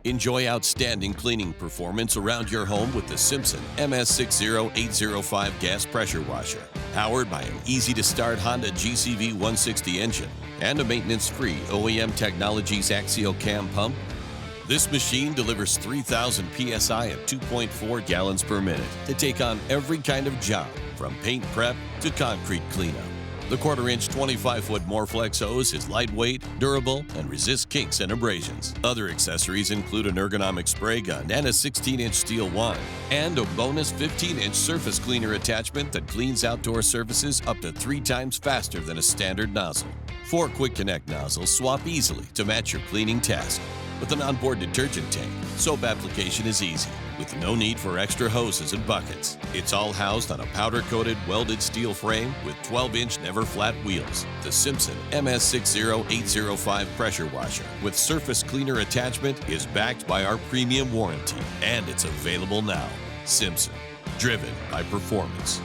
Enjoy outstanding cleaning performance around your home with the Simpson MS60805 gas pressure washer. Powered by an easy-to-start Honda GCV160 engine and a maintenance-free OEM Technologies axial cam pump, this machine delivers 3,000 PSI at 2.4 gallons per minute to take on every kind of job, from paint prep to concrete cleanup. The 1/4-inch 25-foot Morflex hose is lightweight, durable, and resists kinks and abrasions. Other accessories include an ergonomic spray gun and a 16-inch steel wand, and a bonus 15-inch surface cleaner attachment that cleans outdoor surfaces up to 3 times faster than a standard nozzle. 4 quick connect nozzles swap easily to match your cleaning task. With an onboard detergent tank, soap application is easy, with no need for extra hoses and buckets. It's all housed on a powder-coated welded steel frame with 12-inch never-flat wheels. The Simpson MS60805 pressure washer with surface cleaner attachment is backed by our premium warranty, and it's available now. Simpson, driven by performance.